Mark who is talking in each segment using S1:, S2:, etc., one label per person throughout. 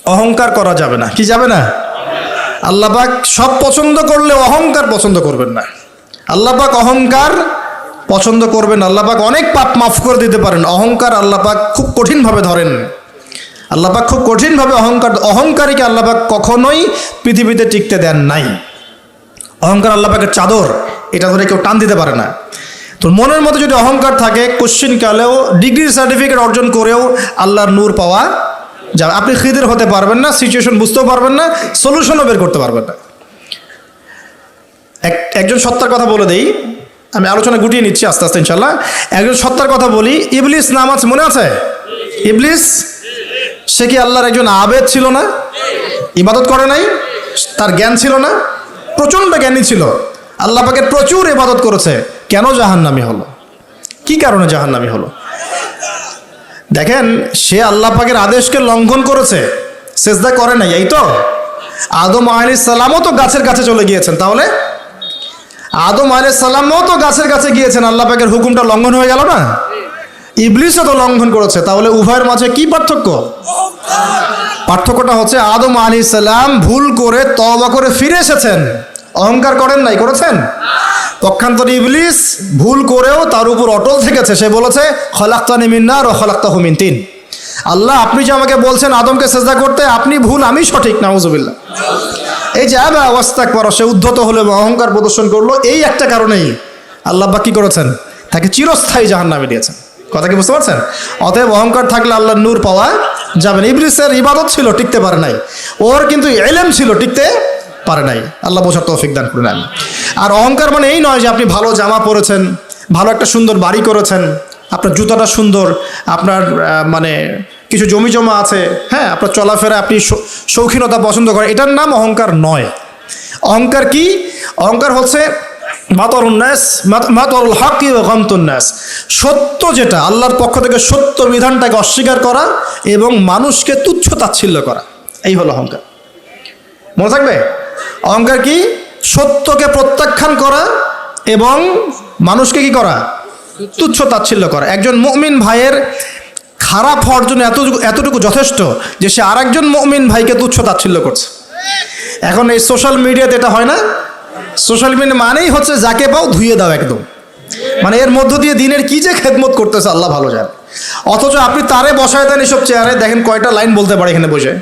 S1: অহংকার করা যাবে না। কি যাবে না? আল্লাহ পাক সব পছন্দ করলে অহংকার পছন্দ করবেন না। আল্লাহ পাক অহংকার পছন্দ করবেন। আল্লাহ পাক অনেক পাপ মাফ করে দিতে পারেন, অহংকার আল্লাহ পাক খুব কঠিনভাবে ধরেন। আল্লাহ পাক খুব কঠিনভাবে অহংকারীকে আল্লাহ পাক কখনোই পৃথিবীতে টিকতে দেন নাই। অহংকার আল্লাহ পাকের চাদর, এটা ধরে কেউ টান দিতে পারে না। তো মনের মধ্যে যদি অহংকার থাকে, কোশ্চিন কালেও ডিগ্রি সার্টিফিকেট অর্জন করেও আল্লাহর নূর পাওয়া যাবে। আপনি খিদির হতে পারবেন না, সিচুয়েশন বুঝতেও পারবেন না, সলিউশনও বের করতে পারবেন না। একজন সত্তার কথা বলে দেই, আমি আলোচনা গুটিয়ে নিচ্ছি আস্তে আস্তে ইনশাল্লাহ। একজন সত্তার কথা বলি, ইবলিস নাম আছে, মনে আছে? ইবলিস, সে কি আল্লাহর একজন আবেদ ছিল না? ইবাদত করে নাই? তার জ্ঞান ছিল না? প্রচণ্ড জ্ঞানী ছিল, আল্লাহ পাকের প্রচুর ইবাদত করেছে। কেন জাহান্নামী হলো? কি কারণে জাহান্নামী হলো? দেখেন, সে আল্লাহ পাকের আদেশকে লঙ্ঘন করেছে, সেজদা করে নাই, এই তো। আদম আলাইহিস সালামও তো গাছের কাছে চলে গিয়েছেন, তাহলে আদম আলাইহিস সালামও তো গাছের কাছে গিয়েছেন, আল্লাহ পাকের হুকুমটা লঙ্ঘন হয়ে গেল না? ইবলিসও তো লঙ্ঘন করেছে, তাহলে উভয়ের মাঝে কি পার্থক্য? পার্থক্যটা হচ্ছে আদম আলাইহিস সালাম ভুল করে তওবা করে ফিরে এসেছেন, অহংকার করেন নাই, করেছেন? পক্ষান্তরে ইবলিস ভুল করেও তার উপর অটল থেকেছে। সে বলেছে, খলাকতানি মিন নার ওয়া খলাকতাহু মিন তিন। আল্লাহ, আপনি যে আমাকে বলছেন আদমকে সেজদা করতে, আপনি ভুল, আমি সঠিক। নাউজুবিল্লাহ। এই যে আবা ওয়াস্তাকবার, সে উদ্ধত হলো এবং অহংকার প্রদর্শন করলো, এই একটা কারণেই আল্লাহ পাক কি করেছেন? তাকে চিরস্থায়ী জাহান্নামে দিয়েছেন। কথা কি বুঝতে পারছেন? অতএব অহংকার থাকলে আল্লাহর নূর পাওয়া যাবে না। ইবলিসের ইবাদত ছিল, টিকতে পারে নাই। ওর কিন্তু ইলম ছিল, টিকতে পারে নাই। আল্লাহ বোঝার তৌফিক দান করে নেন। আর অহংকার মানে এই নয় যে আপনি ভালো জামা পরেছেন, ভালো একটা সুন্দর বাড়ি করেছেন, আপনার জুতাটা সুন্দর, আপনার মানে কিছু জমি জমা আছে, হ্যাঁ, আপনার চলাফেরা, আপনি শৌখিনতা পছন্দ করেন, এটার নাম অহংকার নয়। অহংকার কি? অহংকার হচ্ছে মাতরুল হক ওয়া গামতুন নাস, সত্য যেটা আল্লাহর পক্ষ থেকে, সত্য বিধানটাকে অস্বীকার করা এবং মানুষকে তুচ্ছ তাচ্ছিল্য করা, এই হলো অহংকার। মনে থাকবে? অহংকার কি? সত্যকে প্রত্যাখ্যান করা এবং মানুষকে কি করা? তুচ্ছ তাচ্ছিল্য করা। একজন মুমিন ভাইয়ের খারাপ হওয়ার জন্য এতটুকু যথেষ্ট যে সে আরেকজন মুমিন ভাইকে তুচ্ছ তাচ্ছিল্য করছে। এখন এই সোশ্যাল মিডিয়াতে এটা হয় না? সোশ্যাল মিডিয়া মানেই হচ্ছে যাকে পাও ধুয়ে দাও একদম, মানে এর মধ্য দিয়ে দিনের কি যে খেদমত করতেছে আল্লাহ ভালো জানে। অথচ আপনি তারে বসায় দেন এসব চেয়ারে, দেখেন কয়টা লাইন বলতে পারে এখানে বসে,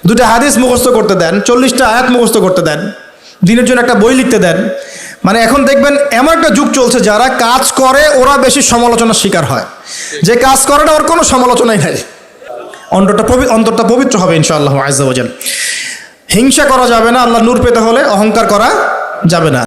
S1: দুটা হাদিস মুখস্থ করতে দেন, 40টা আয়াত মুখস্থ করতে দেন, দিনের জন্য একটা বই লিখতে দেন। মানে এখন দেখবেন এমন একটা যুগ চলছে, যারা কাজ করে ওরা বেশি সমালোচনার শিকার হয়, যে কাজ করে না ওর কোনো সমালোচনাই নাই। অন্তরটা পবিত্র হবে ইনশাআল্লাহ আজ্জা ওয়া জাল। হিংসা করা যাবে না, আল্লাহ নূর পেতে হলে অহংকার করা যাবে না।